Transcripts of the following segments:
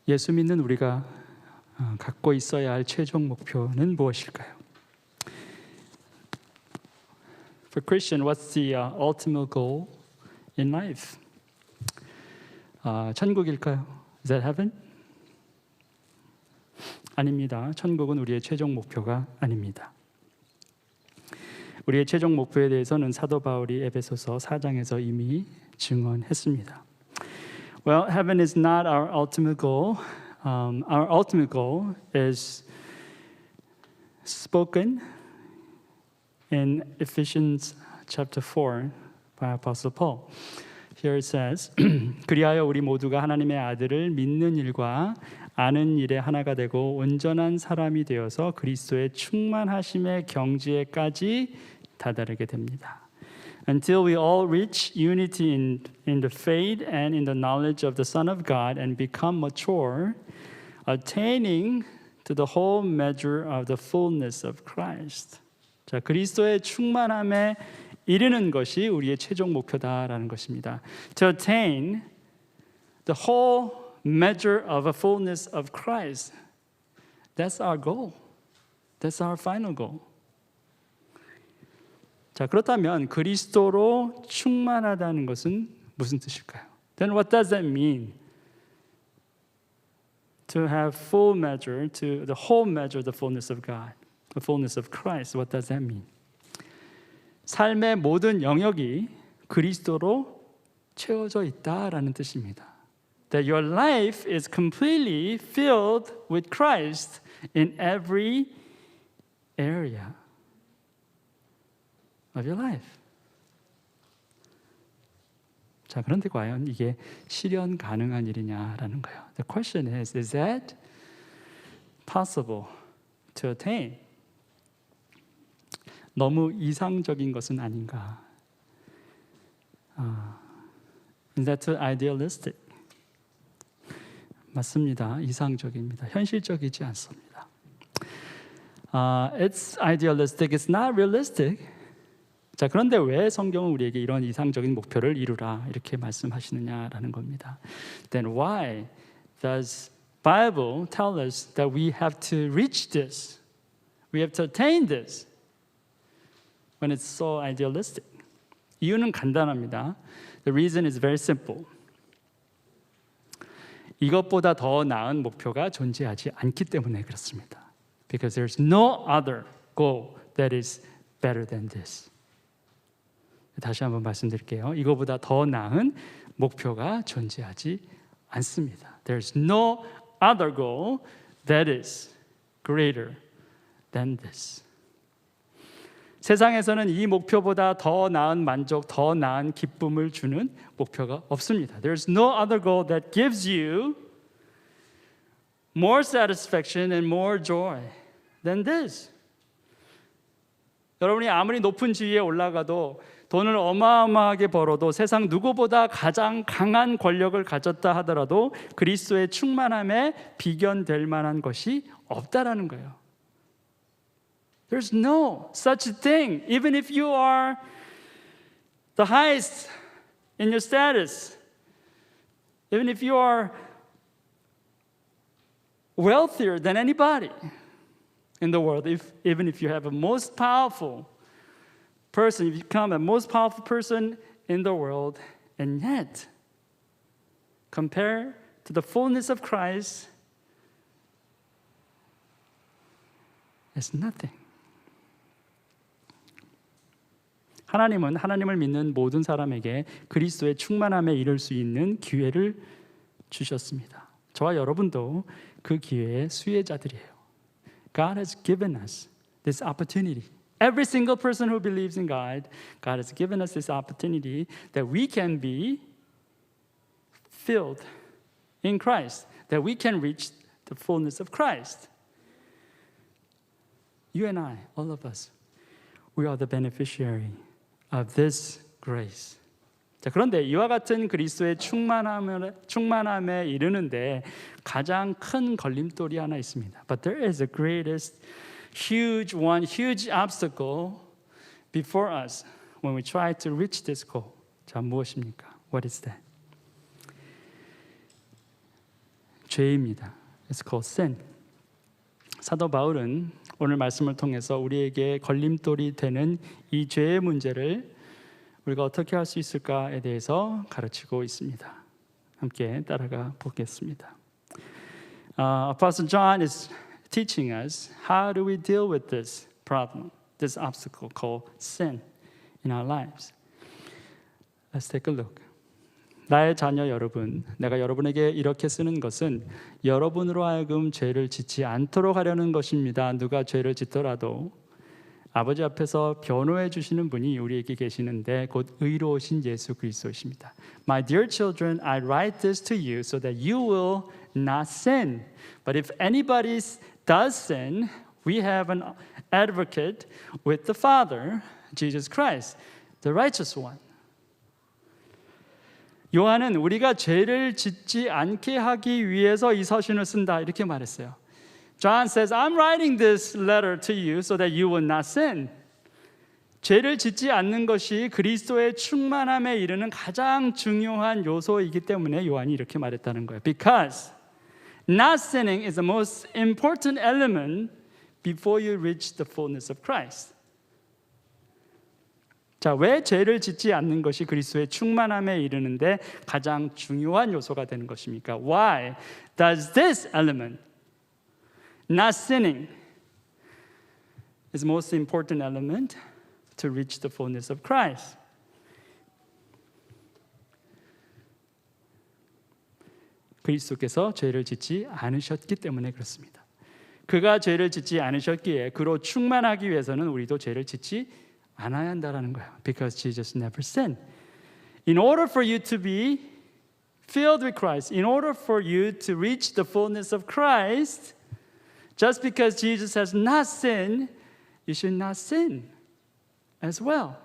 예수 믿는 우리가 갖고 있어야 할 최종 목표는 무엇일까요? For Christian, what's the ultimate goal in life? 천국일까요? Is that heaven? 아닙니다. 천국은 우리의 최종 목표가 아닙니다. 우리의 최종 목표에 대해서는 사도 바울이 에베소서 4장에서 이미 증언했습니다. Well, heaven is not our ultimate goal. Our ultimate goal is spoken in Ephesians chapter 4 by Apostle Paul. Here it says, 그리하여 우리 모두가 하나님의 아들을 믿는 일과 아는 일에 하나가 되고 온전한 사람이 되어서 그리스도의 충만하심의 경지에까지 다다르게 됩니다. Until we all reach unity in the faith and in the knowledge of the Son of God and become mature, attaining to the whole measure of the fullness of Christ. 자, 그리스도의 충만함에 이르는 것이 우리의 최종 목표다라는 것입니다. To attain the whole measure of a fullness of Christ. That's our goal. That's our final goal. 자, 그렇다면 그리스도로 충만하다는 것은 무슨 뜻일까요? Then what does that mean? To have full measure, to the whole measure, the fullness of God, the fullness of Christ. What does that mean? 삶의 모든 영역이 그리스도로 채워져 있다라는 뜻입니다. That your life is completely filled with Christ in every area of your life. 자, 그런데 과연 이게 실현 가능한 일이냐라는 거예요. The question is that possible to attain? 너무 이상적인 것은 아닌가? Is that too idealistic? 맞습니다. 이상적입니다. 현실적이지 않습니다. It's idealistic. It's not realistic. 자, 그런데 왜 성경은 우리에게 이런 이상적인 목표를 이루라 이렇게 말씀하시느냐라는 겁니다. Then why does Bible tell us that we have to reach this? We have to attain this when it's so idealistic? 이유는 간단합니다. The reason is very simple. 이것보다 더 나은 목표가 존재하지 않기 때문에 그렇습니다. Because there's no other goal that is better than this. 다시 한번 말씀드릴게요. 이거보다 더 나은 목표가 존재하지 않습니다. There's no other goal that is greater than this. 세상에서는 이 목표보다 더 나은 만족, 더 나은 기쁨을 주는 목표가 없습니다. There's no other goal that gives you more satisfaction and more joy than this. 여러분이 아무리 높은 지위에 올라가도 돈을 어마어마하게 벌어도 세상 누구보다 가장 강한 권력을 가졌다 하더라도 그리스도의 충만함에 비견될 만한 것이 없다라는 거예요. There's no such thing. Even if you are the highest in your status, even if you are wealthier than anybody in the world, even if you have a most powerful person, if you become a most powerful person in the world, and yet, compare to the fullness of Christ, it's nothing. 하나님은 하나님을 믿는 모든 사람에게 그리스도의 충만함에 이를 수 있는 기회를 주셨습니다. 저와 여러분도 그 기회의 수혜자들이에요. God has given us this opportunity. Every single person who believes in God, God has given us this opportunity that we can be filled in Christ, that we can reach the fullness of Christ. You and I, all of us, we are the beneficiary of this grace. 자, 그런데 이와 같은 그리스도의 충만함에 이르는데 가장 큰 걸림돌이 하나 있습니다. But there is the greatest huge obstacle before us when we try to reach this goal. 자, 무엇입니까? What is that? 죄입니다. It's called sin. 사도 바울은 오늘 말씀을 통해서 우리에게 걸림돌이 되는 이 죄의 문제를 우리가 어떻게 할 수 있을까에 대해서 가르치고 있습니다. 함께 따라가 보겠습니다. Apostle John is teaching us how do we deal with this problem, this obstacle called sin in our lives. Let's take a look. 나의 자녀 여러분, 내가 여러분에게 이렇게 쓰는 것은 여러분으로 하여금 죄를 짓지 않도록 하려는 것입니다. 누가 죄를 짓더라도 아버지 앞에서 변호해 주시는 분이 우리에게 계시는데 곧 의로우신 예수 그리스도이십니다. My dear children, I write this to you so that you will not sin. But if anybody does sin, we have an advocate with the Father, Jesus Christ, the righteous one. 요한은 우리가 죄를 짓지 않게 하기 위해서 이 서신을 쓴다 이렇게 말했어요. John says, I'm writing this letter to you so that you will not sin. 죄를 짓지 않는 것이 그리스도의 충만함에 이르는 가장 중요한 요소이기 때문에 요한이 이렇게 말했다는 거예요. Because not sinning is the most important element before you reach the fullness of Christ. 자, 왜 죄를 짓지 않는 것이 그리스도의 충만함에 이르는데 가장 중요한 요소가 되는 것입니까? Why does this element, not sinning, is the most important element to reach the fullness of Christ? 그리스도께서 죄를 짓지 않으셨기 때문에 그렇습니다. 그가 죄를 짓지 않으셨기에 그로 충만하기 위해서는 우리도 죄를 짓지 않아야 한다라는 거예요. Because Jesus never sinned. In order for you to be filled with Christ, in order for you to reach the fullness of Christ, just because Jesus has not sinned, you should not sin as well.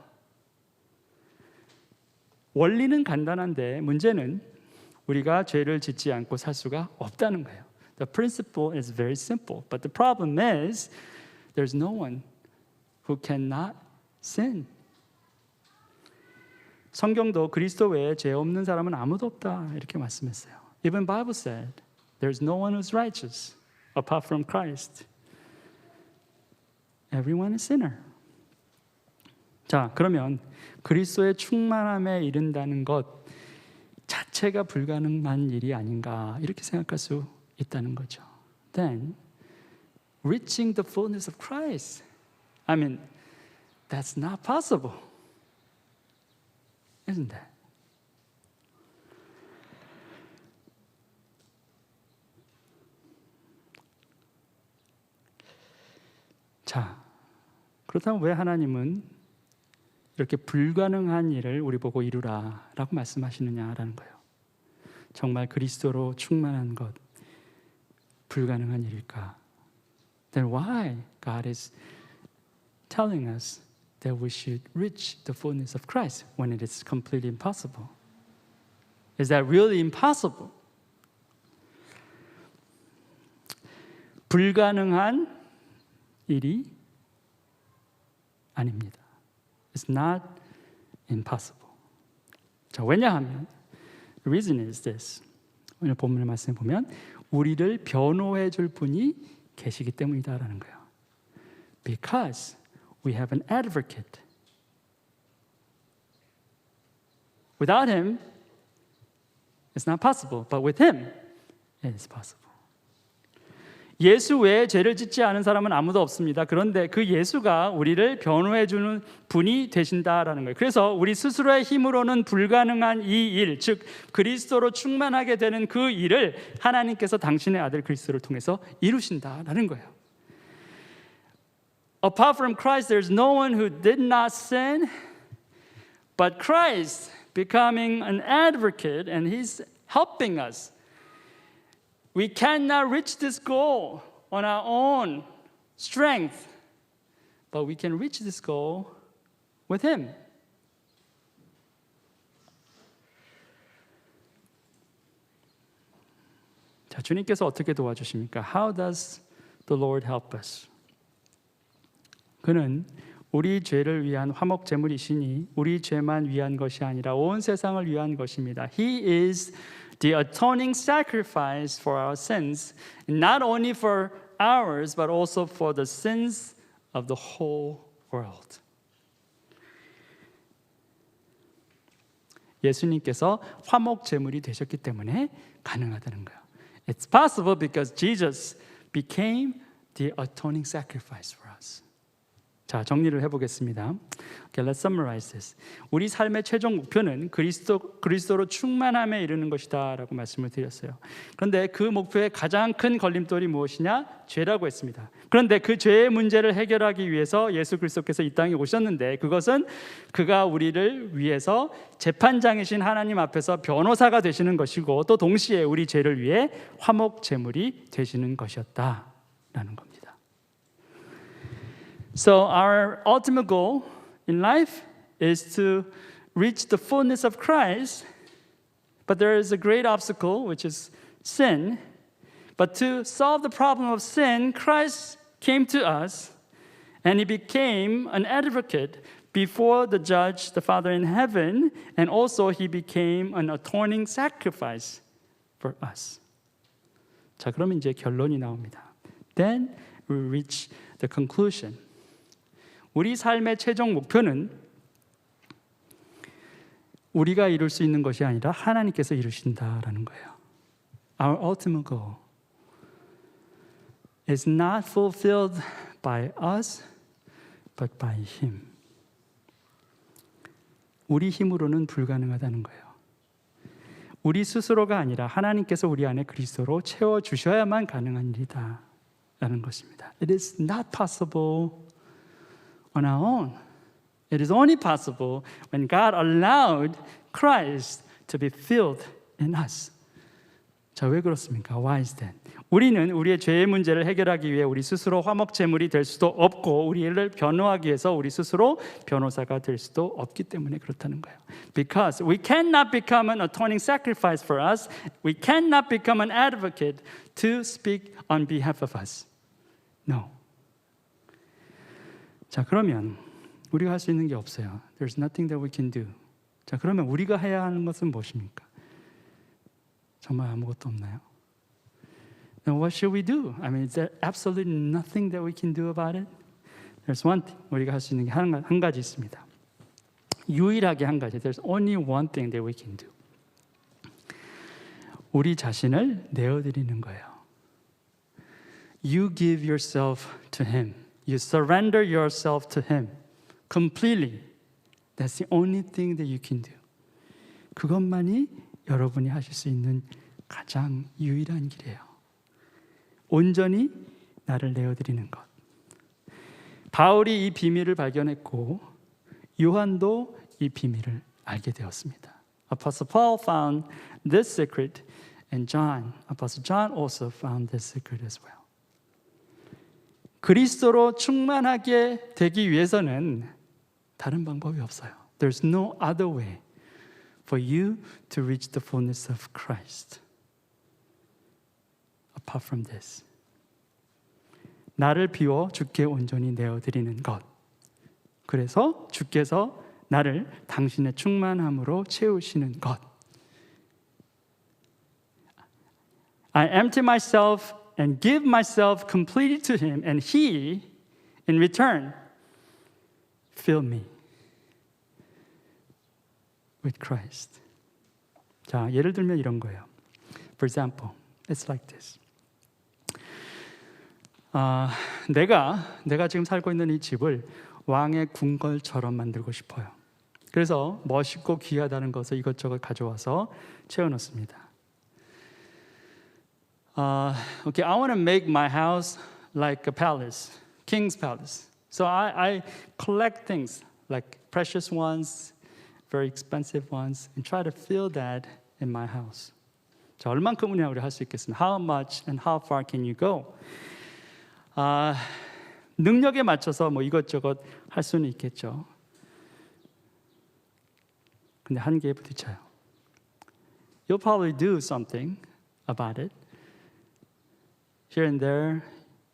원리는 간단한데 문제는 우리가 죄를 짓지 않고 살 수가 없다는 거예요. The principle is very simple, but the problem is there's no one who cannot sin. 성경도 그리스도 외에 죄 없는 사람은 아무도 없다 이렇게 말씀했어요. Even Bible said there's no one who's righteous apart from Christ. Everyone is sinner. 자, 그러면 그리스도의 충만함에 이른다는 것 자체가 불가능한 일이 아닌가 이렇게 생각할 수 있다는 거죠. Then reaching the fullness of Christ. I mean, that's not possible. Isn't that? 자, 그렇다면 왜 하나님은 이렇게 불가능한 일을 우리 보고 이루라라고 말씀하시느냐라는 거예요. 정말 그리스도로 충만한 것 불가능한 일일까? Then why God is telling us that we should reach the fullness of Christ when it is completely impossible? Is that really impossible? 불가능한 일이 아닙니다. It's not impossible. 자, 왜냐하면 the reason is this. 오늘 본문의 말씀을 보면 우리를 변호해 줄 분이 계시기 때문이다라는 거예요. Because we have an advocate. Without him, it's not possible. But with him, it is possible. 예수 외에 죄를 짓지 않은 사람은 아무도 없습니다. 그런데 그 예수가 우리를 변호해 주는 분이 되신다라는 거예요. 그래서 우리 스스로의 힘으로는 불가능한 이 일, 즉 그리스도로 충만하게 되는 그 일을 하나님께서 당신의 아들 그리스도를 통해서 이루신다라는 거예요. Apart from Christ, there's no one who did not sin, but Christ becoming an advocate and he's helping us. We cannot reach this goal on our own strength, but we can reach this goal with him. 자, 주님께서 어떻게 도와주십니까? How does the Lord help us? 그는 우리 죄를 위한 화목 제물이시니 우리 죄만 위한 것이 아니라 온 세상을 위한 것입니다. He is the atoning sacrifice for our sins, not only for ours, but also for the sins of the whole world. 예수님께서 화목 제물이 되셨기 때문에 가능하다는 거예요. It's possible because Jesus became the atoning sacrifice for us. 자, 정리를 해보겠습니다. Okay, let's summarize this. 우리 삶의 최종 목표는 그리스도로 충만함에 이르는 것이다라고 말씀을 드렸어요. 그런데 그 목표의 가장 큰 걸림돌이 무엇이냐? 죄라고 했습니다. 그런데 그 죄의 문제를 해결하기 위해서 예수 그리스도께서 이 땅에 오셨는데 그것은 그가 우리를 위해서 재판장이신 하나님 앞에서 변호사가 되시는 것이고 또 동시에 우리 죄를 위해 화목 제물이 되시는 것이었다라는 겁니다. So our ultimate goal in life is to reach the fullness of Christ, but there is a great obstacle, which is sin. But to solve the problem of sin, Christ came to us, and he became an advocate before the judge, the Father in heaven, and also he became an atoning sacrifice for us. 자, 그러면 이제 결론이 나옵니다. Then we reach the conclusion. 우리 삶의 최종 목표는 우리가 이룰 수 있는 것이 아니라 하나님께서 이루신다라는 거예요. Our ultimate goal is not fulfilled by us, but by Him. 우리 힘으로는 불가능하다는 거예요. 우리 스스로가 아니라 하나님께서 우리 안에 그리스도로 채워주셔야만 가능한 일이다 라는 것입니다. It is not possible on our own. It is only possible when God allowed Christ to be filled in us. 자, 왜 그렇습니까? Why is that? 우리는 우리의 죄의 문제를 해결하기 위해 우리 스스로 화목 제물이 될 수도 없고 우리를 변호하기 위해서 우리 스스로 변호사가 될 수도 없기 때문에 그렇다는 거예요. Because we cannot become an atoning sacrifice for us. We cannot become an advocate to speak on behalf of us. No. 자, 그러면 우리가 할 수 있는 게 없어요. There's nothing that we can do. 자, 그러면 우리가 해야 하는 것은 무엇입니까? 정말 아무것도 없나요? Then what should we do? I mean, is there absolutely nothing that we can do about it? There's one thing. 우리가 할 수 있는 게 한 가지 있습니다. 유일하게 한 가지. There's only one thing that we can do. 우리 자신을 내어드리는 거예요. You give yourself to Him. You surrender yourself to Him completely. That's the only thing that you can do. 그것만이 여러분이 하실 수 있는 가장 유일한 길이에요. 온전히 나를 내어드리는 것. 바울이 이 비밀을 발견했고 요한도 이 비밀을 알게 되었습니다. Apostle Paul found this secret, and Apostle John also found this secret as well. 그리스도로 충만하게 되기 위해서는 다른 방법이 없어요. There's no other way for you to reach the fullness of Christ apart from this. 나를 비워 주께 온전히 내어드리는 것. 그래서 주께서 나를 당신의 충만함으로 채우시는 것. I empty myself and give myself completely to Him, and He, in return, fill me with Christ. 자, 예를 들면 이런 거예요. For example, it's like this. 내가 지금 살고 있는 이 집을 왕의 궁궐처럼 만들고 싶어요. 그래서 멋있고 귀하다는 것을 이것저것 가져와서 채워놓습니다. Okay, I want to make my house like a palace, king's palace. So I collect things like precious ones, very expensive ones, and try to fill that in my house. 자, 얼만큼이나 우리 할 수 있겠습니까? How much and how far can you go? 능력에 맞춰서 뭐 이것저것 할 수는 있겠죠. 근데 한계에 부딪혀요. You'll probably do something about it. Here and there,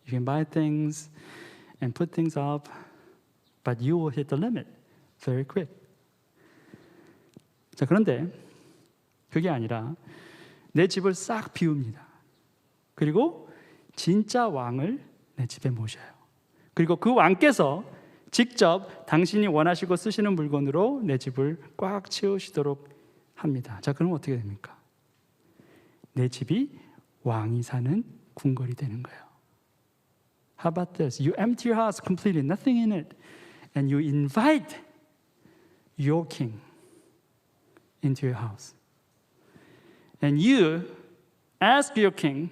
you can buy things and put things up, but you will hit the limit very quick. 자, 그런데 그게 아니라 내 집을 싹 비웁니다. 그리고 진짜 왕을 내 집에 모셔요. 그리고 그 왕께서 직접 당신이 원하시고 쓰시는 물건으로 내 집을 꽉 채우시도록 합니다. 자, 그럼 어떻게 됩니까? 내 집이 왕이 사는 궁궐이 되는 거예요. How about this? You empty your house completely, nothing in it, and you invite your king into your house. And you ask your king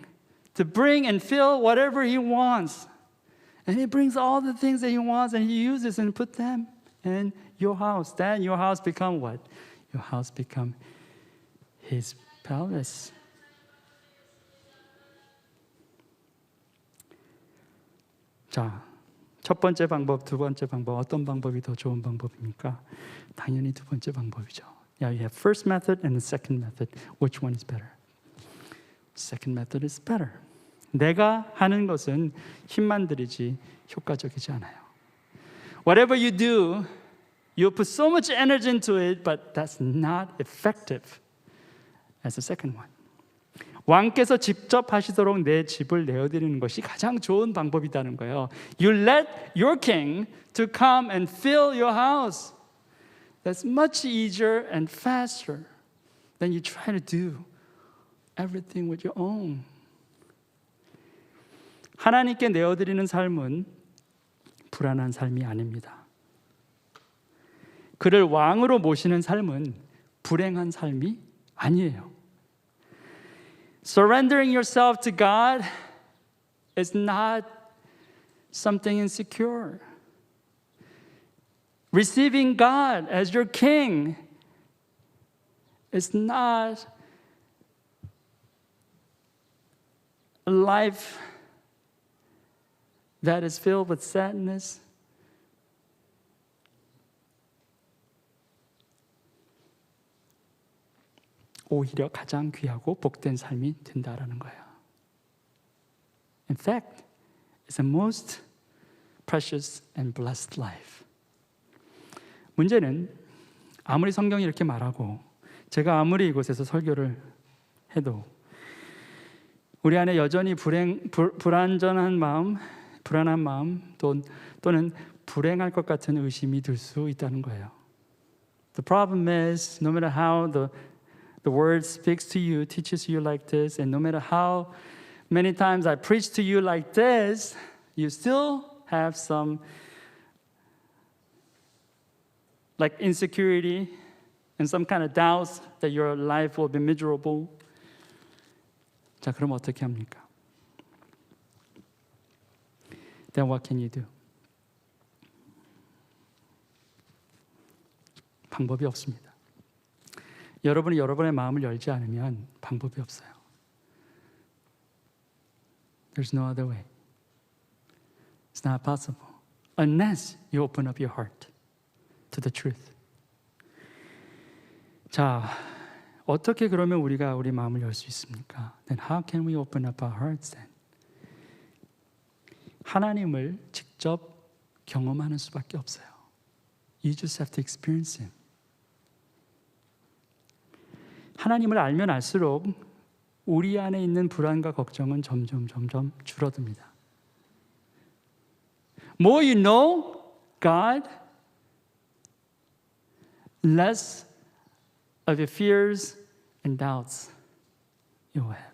to bring and fill whatever he wants. And he brings all the things that he wants and he uses and put them in your house. Then your house become what? Your house become his palace. 자, 첫 번째 방법, 두 번째 방법, 어떤 방법이 더 좋은 방법입니까? 당연히 두 번째 방법이죠. Yeah, you have first method and the second method. Which one is better? Second method is better. 내가 하는 것은 힘만 들이지 효과적이지 않아요. Whatever you do, you put so much energy into it, but that's not effective as the second one. 왕께서 직접 하시도록 내 집을 내어드리는 것이 가장 좋은 방법이라는 거예요. You let your king to come and fill your house. That's much easier and faster than you try to do everything with your own. 하나님께 내어드리는 삶은 불안한 삶이 아닙니다. 그를 왕으로 모시는 삶은 불행한 삶이 아니에요. Surrendering yourself to God is not something insecure. Receiving God as your king is not a life that is filled with sadness. 오히려 가장 귀하고 복된 삶이 된다라는 거예요. In fact, it's the most precious and blessed life. 문제는 아무리 성경이 이렇게 말하고 제가 아무리 이곳에서 설교를 해도 우리 안에 여전히 불안전한 마음, 불안한 마음 또는 불행할 것 같은 의심이 들 수 있다는 거예요. The problem is, no matter how the word speaks to you, teaches you like this, and no matter how many times I preach to you like this, you still have some like insecurity and some kind of doubts that your life will be miserable. 자, 그럼 어떻게 합니까? Then what can you do? 방법이 없습니다. 여러분이 여러분의 마음을 열지 않으면 방법이 없어요. There's no other way. It's not possible unless you open up your heart to the truth. 자, 어떻게 그러면 우리가 우리 마음을 열 수 있습니까? Then how can we open up our hearts then? 하나님을 직접 경험하는 수밖에 없어요. You just have to experience Him. 하나님을 알면 알수록 우리 안에 있는 불안과 걱정은 점점 줄어듭니다. More you know God, less of your fears and doubts you will have.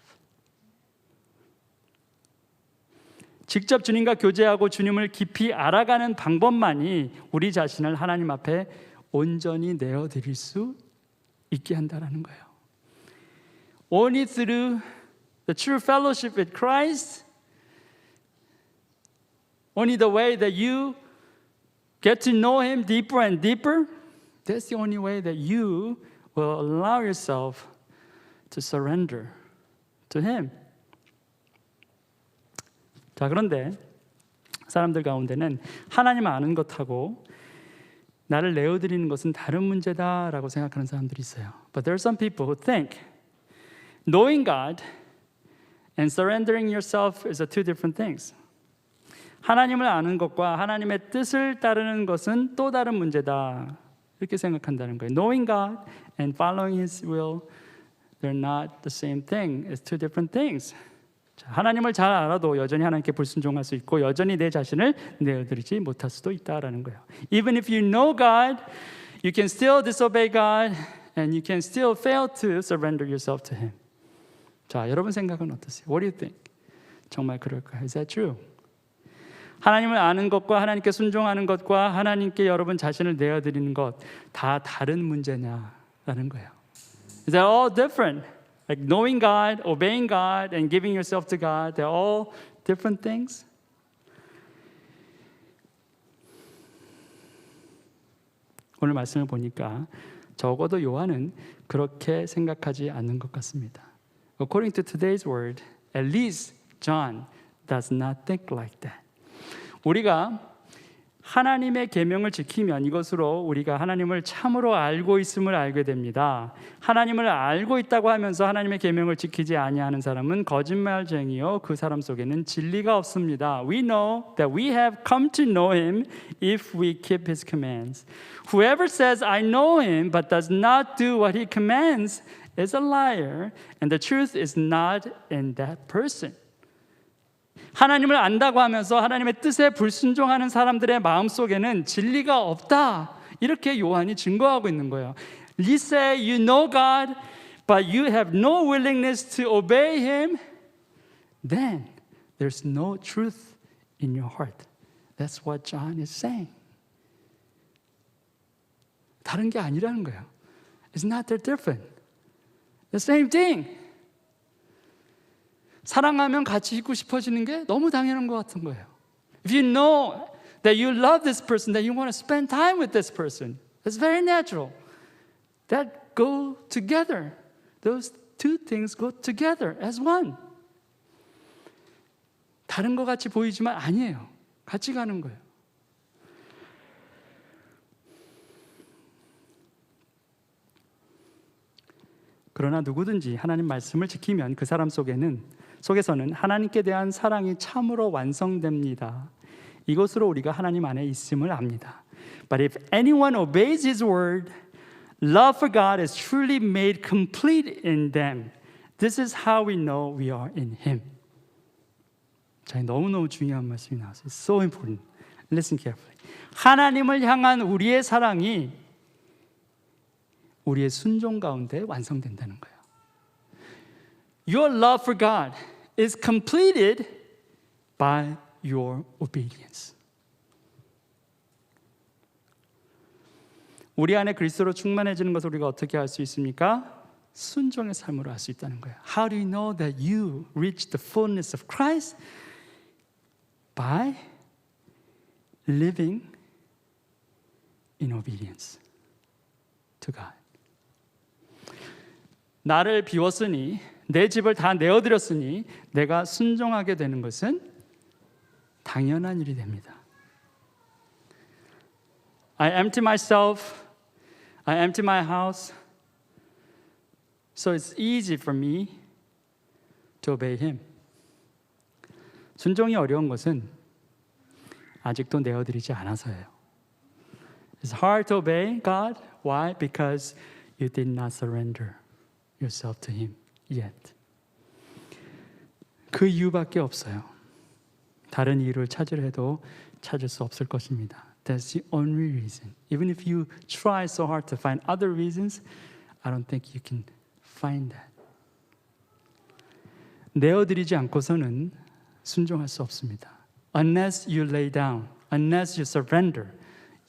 직접 주님과 교제하고 주님을 깊이 알아가는 방법만이 우리 자신을 하나님 앞에 온전히 내어드릴 수 있게 한다는 거예요. Only through the true fellowship with Christ, only the way that you get to know Him deeper and deeper, that's the only way that you will allow yourself to surrender to Him. 자, 그런데 사람들 가운데는 하나님 아는 것하고 나를 내어드리는 것은 다른 문제다라고 생각하는 사람들이 있어요. But there are some people who think knowing God and surrendering yourself is two different things. 하나님을 아는 것과 하나님의 뜻을 따르는 것은 또 다른 문제다. 이렇게 생각한다는 거예요. Knowing God and following His will They're not the same thing. It's two different things. 자, 하나님을 잘 알아도 여전히 하나님께 불순종할 수 있고 여전히 내 자신을 내어드리지 못할 수도 있다라는 거예요. Even if you know God, you can still disobey God and you can still fail to surrender yourself to Him. 자, 여러분 생각은 어떠세요? What do you think? 정말 그럴까요? Is that true? 하나님을 아는 것과 하나님께 순종하는 것과 하나님께 여러분 자신을 내어드리는 것 다 다른 문제냐라는 거예요. Is that all different? Like knowing God, obeying God, and giving yourself to God, they're all different things? 오늘 말씀을 보니까 적어도 요한은 그렇게 생각하지 않는 것 같습니다. According to today's word, at least John does not think like that. 우리가 하나님의 계명을 지키면 이것으로 우리가 하나님을 참으로 알고 있음을 알게 됩니다. 하나님을 알고 있다고 하면서 하나님의 계명을 지키지 아니하는 사람은 거짓말쟁이요 그 사람 속에는 진리가 없습니다. We know that we have come to know him if we keep his commands. Whoever says I know him but does not do what he commands is a liar and the truth is not in that person. 하나님을 안다고 하면서 하나님의 뜻에 불순종하는 사람들의 마음속에는 진리가 없다. 이렇게 요한이 증거하고 있는 거예요. You say you know God, but you have no willingness to obey Him, then there's no truth in your heart. That's what John is saying. 다른 게 아니라는 거예요. It's not that different. The same thing. 사랑하면 같이 있고 싶어지는 게 너무 당연한 것 같은 거예요. If you know that you love this person, that you want to spend time with this person, it's very natural. That go together. Those two things go together as one. 다른 것 같이 보이지만 아니에요. 같이 가는 거예요. 그러나 누구든지 하나님 말씀을 지키면 그 사람 속에서는 하나님께 대한 사랑이 참으로 완성됩니다. 이것으로 우리가 하나님 안에 있음을 압니다. But if anyone obeys His word, love for God is truly made complete in them. This is how we know we are in Him. 자, 너무너무 중요한 말씀이 나왔어요. It's so important. Listen carefully. 하나님을 향한 우리의 사랑이 우리의 순종 가운데 완성된다는 거예요. Your love for God is completed by your obedience. 우리 안에 그리스도로 충만해지는 것을 우리가 어떻게 할 수 있습니까? 순종의 삶으로 할 수 있다는 거예요. How do you know that you reach the fullness of Christ? By living in obedience to God. 나를 비웠으니 내 집을 다 내어드렸으니 내가 순종하게 되는 것은 당연한 일이 됩니다. I empty myself, I empty my house, so it's easy for me to obey Him. 순종이 어려운 것은 아직도 내어드리지 않아서예요. It's hard to obey God. Why? Because you did not surrender yourself to Him yet. 그 이유밖에 없어요. 다른 이유를 찾으려 해도 찾을 수 없을 것입니다. That's the only reason. Even if you try so hard to find other reasons, I don't think you can find that. 내어드리지 않고서는 순종할 수 없습니다. Unless you lay down, unless you surrender,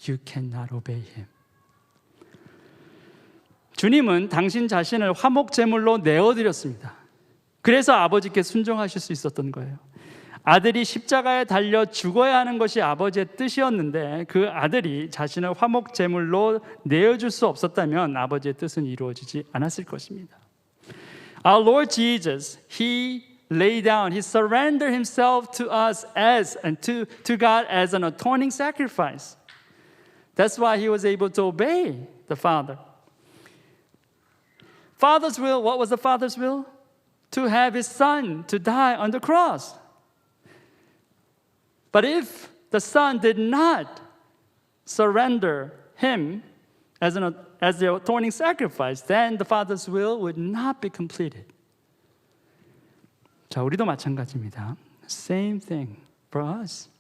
you cannot obey Him. 주님은 당신 자신을 화목 제물로 내어드렸습니다. 그래서 아버지께 순종하실 수 있었던 거예요. 아들이 십자가에 달려 죽어야 하는 것이 아버지의 뜻이었는데 그 아들이 자신을 화목 제물로 내어줄 수 없었다면 아버지의 뜻은 이루어지지 않았을 것입니다. Our Lord Jesus, He laid down, He surrendered Himself to us and to God as an atoning sacrifice. That's why He was able to obey the Father. Father's will, what was the Father's will? To have His Son to die on the cross. But if the Son did not surrender Him as an as the atoning sacrifice, then the Father's will would not be completed. 자, 우리도 마찬가지입니다. Same thing for us.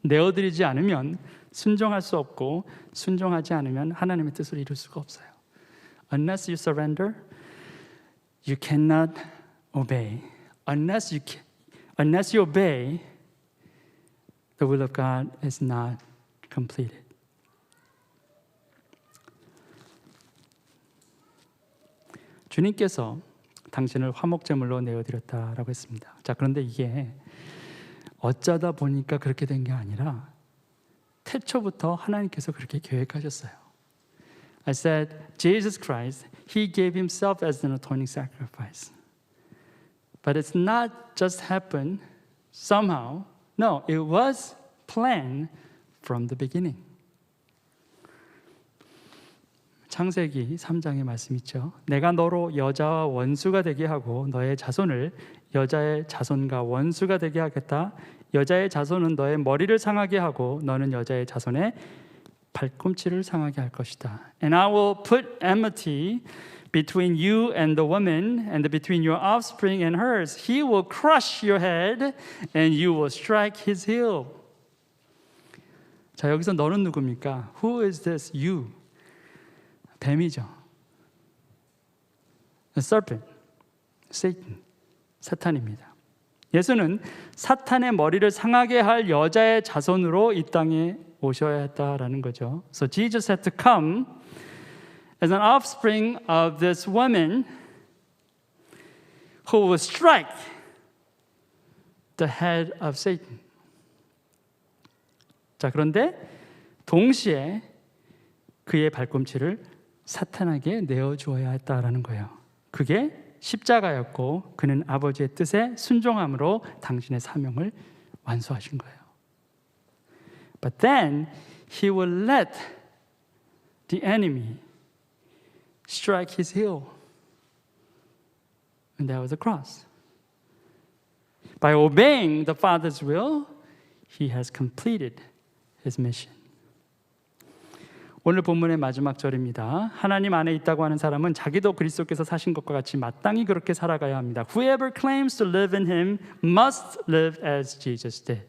내어드리지 않으면 순종할 수 없고 순종하지 않으면 하나님의 뜻을 이룰 수가 없어요. Unless you surrender, you cannot obey. Unless you obey, the will of God is not completed. 주님께서 당신을 화목제물로 내어드렸다라고 했습니다. 자, 그런데 이게 어쩌다 보니까 그렇게 된 게 아니라 태초부터 하나님께서 그렇게 계획하셨어요. I said, Jesus Christ, He gave Himself as an atoning sacrifice. But it's not just happened somehow. No, it was planned from the beginning. 창세기 3장의 말씀 있죠. 내가 너로 여자와 원수가 되게 하고 너의 자손을 여자의 자손과 원수가 되게 하겠다. 여자의 자손은 너의 머리를 상하게 하고 너는 여자의 자손의 발꿈치를 상하게 할 것이다. And I will put enmity between you and the woman and between your offspring and hers. He will crush your head and you will strike his heel. 자, 여기서 너는 누굽니까? Who is this you? 뱀이죠. The serpent, Satan, 사탄입니다. 예수는 사탄의 머리를 상하게 할 여자의 자손으로 이 땅에 오셔야 했다라는 거죠. So Jesus had to come as an offspring of this woman who will strike the head of Satan. 자, 그런데 동시에 그의 발꿈치를 사탄에게 내어주어야 했다라는 거예요. 그게 십자가였고 그는 아버지의 뜻에 순종함으로 당신의 사명을 완수하신 거예요. But then he will let the enemy strike his heel. And that was the cross. By obeying the Father's will, he has completed his mission. 오늘 본문의 마지막 절입니다. 하나님 안에 있다고 하는 사람은 자기도 그리스도께서 사신 것과 같이 마땅히 그렇게 살아가야 합니다. Whoever claims to live in him must live as Jesus did.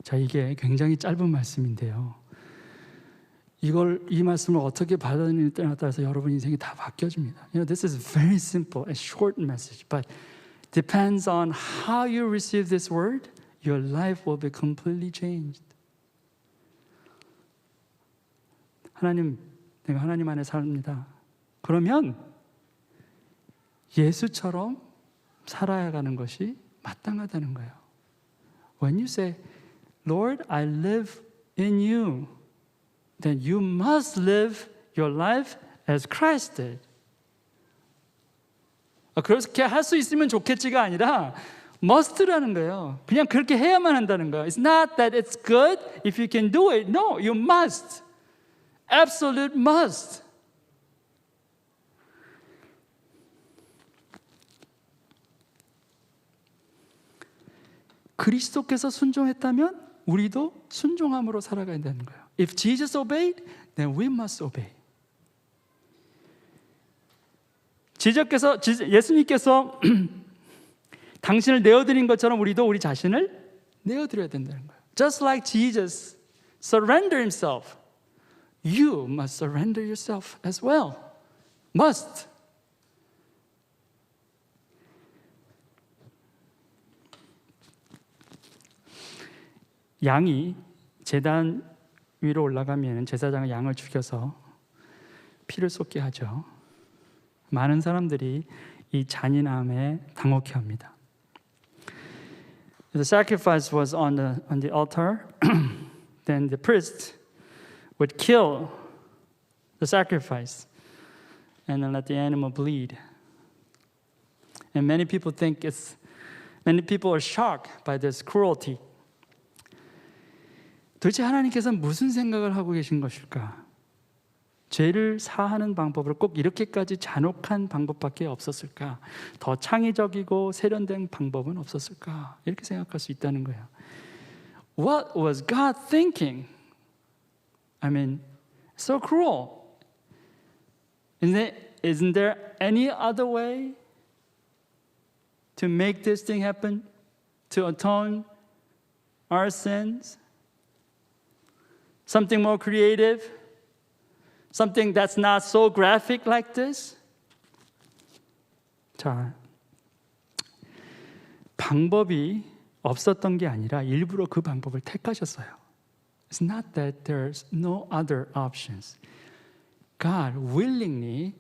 자, 이게 굉장히 짧은 말씀인데요. 이 말씀을 어떻게 받아들이느냐에 따라서 여러분 인생이 다 바뀌어집니다. This is very simple, a short message, but depends on how you receive this word, your life will be completely changed. 하나님, 내가 하나님 안에 삽니다. 그러면 예수처럼 살아야 가는 것이 마땅하다는 거예요. When you say, Lord, I live in you, then you must live your life as Christ did. 그렇게 할 수 있으면 좋겠지가 아니라 must라는 거예요. 그냥 그렇게 해야만 한다는 거예요. It's not that it's good if you can do it. No, you must. Absolute must. 그리스도께서 순종했다면 우리도 순종함으로 살아가야 되는 거예요. If Jesus obeyed, then we must obey. 예수님께서 당신을 내어드린 것처럼 우리도 우리 자신을 내어드려야 된다는 거예요. Just like Jesus surrendered himself, you must surrender yourself as well. Must. 양이 제단 위로 올라가면 제사장은 양을 죽여서 피를 쏟게 하죠. 많은 사람들이 이 잔인함에 당혹해합니다. The sacrifice was on the altar. Then the priest would kill the sacrifice and then let the animal bleed. And many people are shocked by this cruelty. 도대체 하나님께서 무슨 생각을 하고 계신 것일까? 죄를 사하는 방법을 꼭 이렇게까지 잔혹한 방법밖에 없었을까? 더 창의적이고 세련된 방법은 없었을까? 이렇게 생각할 수 있다는 거예요. What was God thinking? I mean, so cruel. Isn't there any other way to make this thing happen? To atone our sins? Something more creative? Something that's not so graphic like this? 자, 방법이 없었던 게 아니라 일부러 그 방법을 택하셨어요. It's not that there's no other options. God willingly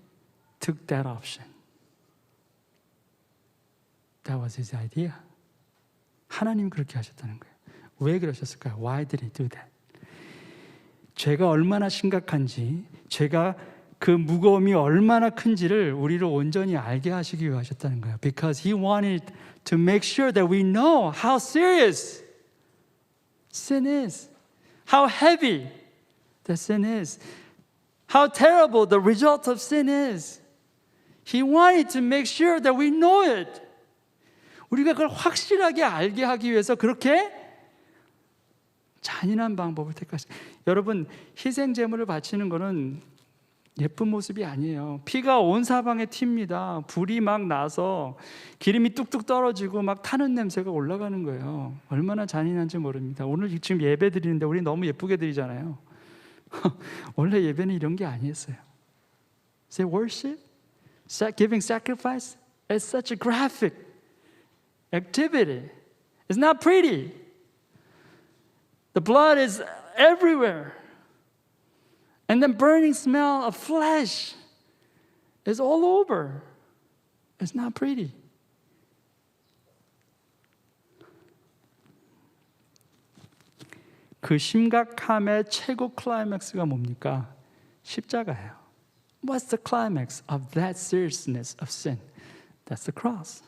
took that option. That was his idea. 하나님 그렇게 하셨다는 거예요. 왜 그러셨을까요? Why did he do that? 죄가 얼마나 심각한지, 죄가 그 무거움이 얼마나 큰지를 우리를 온전히 알게 하시기 위해 하셨다는 거예요. Because he wanted to make sure that we know how serious sin is, how heavy the sin is, how terrible the result of sin is. He wanted to make sure that we know it. 우리가 그걸 확실하게 알게 하기 위해서 그렇게 잔인한 방법을 택하신. 여러분, 희생 제물을 바치는 거는 예쁜 모습이 아니에요. 피가 온 사방에 튑니다. 불이 막 나서 기름이 뚝뚝 떨어지고 막 타는 냄새가 올라가는 거예요. 얼마나 잔인한지 모릅니다. 오늘 지금 예배 드리는데 우리 너무 예쁘게 드리잖아요. 원래 예배는 이런 게 아니었어요. Say worship, giving sacrifice is such a graphic activity. It's not pretty. The blood is everywhere. And the burning smell of flesh is all over. It's not pretty. 그 심각함의 최고 클라이맥스가 뭡니까? 십자가예요. What's the climax of that seriousness of sin? That's the cross.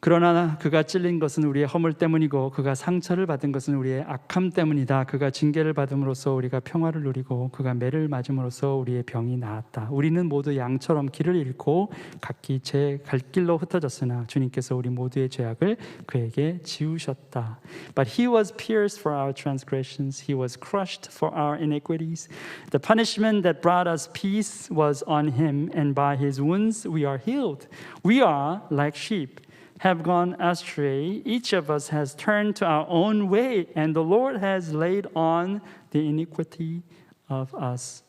그러나 그가 찔린 것은 우리의 허물 때문이고 그가 상처를 받은 것은 우리의 악함 때문이다. 그가 징계를 받음으로써 우리가 평화를 누리고 그가 매를 맞음으로써 우리의 병이 나았다. 우리는 모두 양처럼 길을 잃고 각기 제 갈 길로 흩어졌으나 주님께서 우리 모두의 죄악을 그에게 지우셨다. But he was pierced for our transgressions. He was crushed for our iniquities. The punishment that brought us peace was on him, and by his wounds we are healed. We are like sheep have gone astray. Each of us has turned to our own way, and the Lord has laid on the iniquity of us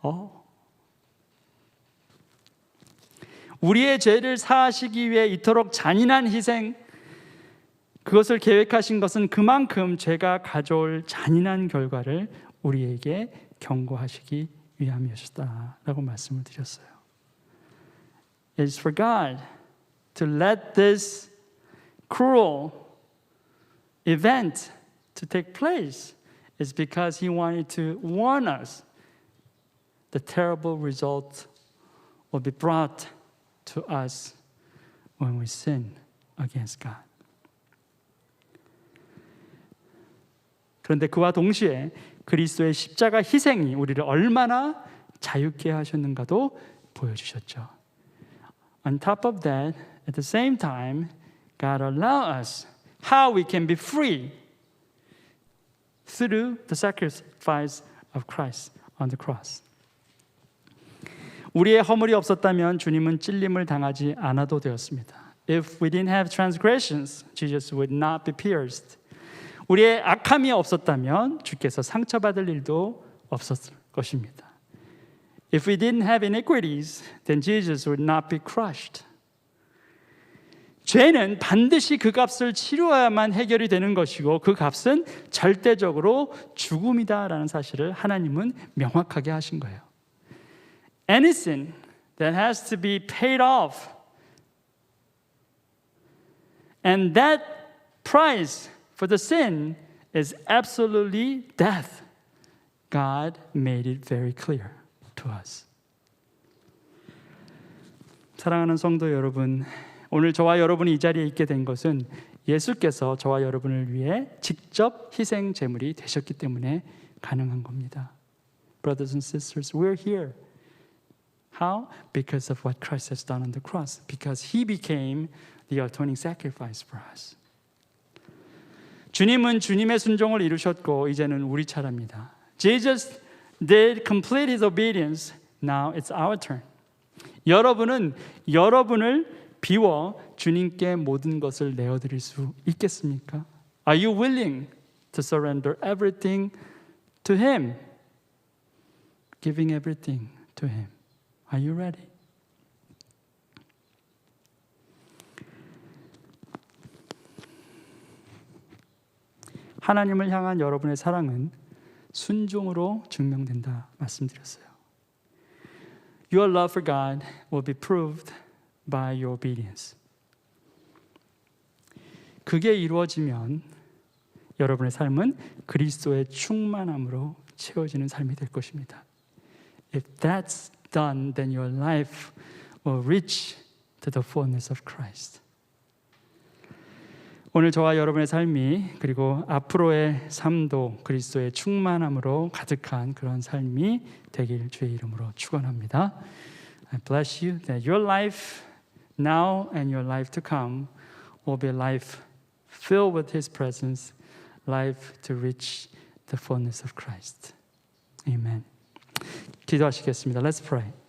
all. 우리의 죄를 사하시기 위해 이토록 잔인한 희생, 그것을 계획하신 것은 그만큼 죄가 가져올 잔인한 결과를 우리에게 경고하시기 위함이었다라고 말씀을 드렸어요. It's for God to let this cruel event to take place is because he wanted to warn us the terrible result will be brought to us when we sin against God. 그런데 그와 동시에 그리스도의 십자가 희생이 우리를 얼마나 자유케 하셨는가도 보여주셨죠. On top of that, at the same time, God allows us how we can be free through the sacrifice of Christ on the cross. 우리의 허물이 없었다면 주님은 찔림을 당하지 않아도 되었습니다. If we didn't have transgressions, Jesus would not be pierced. 우리의 악함이 없었다면 주께서 상처받을 일도 없었을 것입니다. If we didn't have iniquities, then Jesus would not be crushed. 죄는 반드시 그 값을 치루어야만 해결이 되는 것이고 그 값은 절대적으로 죽음이다라는 사실을 하나님은 명확하게 하신 거예요. Any sin that has to be paid off, and that price for the sin is absolutely death. God made it very clear to us. 사랑하는 성도 여러분, 오늘 저와 여러분이 이 자리에 있게 된 것은 예수께서 저와 여러분을 위해 직접 희생 제물이 되셨기 때문에 가능한 겁니다. brothers and sisters. We're here. How? Because of what Christ has done on the cross. Because He became the atoning sacrifice for us. 주님은 주님의 순종을 이루셨고 이제는 우리 차례입니다. Jesus did complete His obedience. Now it's our turn. 여러분은 여러분을 비워 주님께 모든 것을 내어드릴 수 있겠습니까? Are you willing to surrender everything to Him? Giving everything to Him. Are you ready? 하나님을 향한 여러분의 사랑은 순종으로 증명된다 말씀드렸어요. Your love for God will be proved by your obedience. 그게 이루어지면 여러분의 삶은 그리스도의 충만함으로 채워지는 삶이 될 것입니다. If that's done, then your life will reach to the fullness of Christ. 오늘 저와 여러분의 삶이 그리고 앞으로의 삶도 그리스도의 충만함으로 가득한 그런 삶이 되길 주의 이름으로 축원합니다. I bless you that your life now and your life to come will be a life filled with His presence, life to reach the fullness of Christ. Amen. 기도하시겠습니다. Let's pray.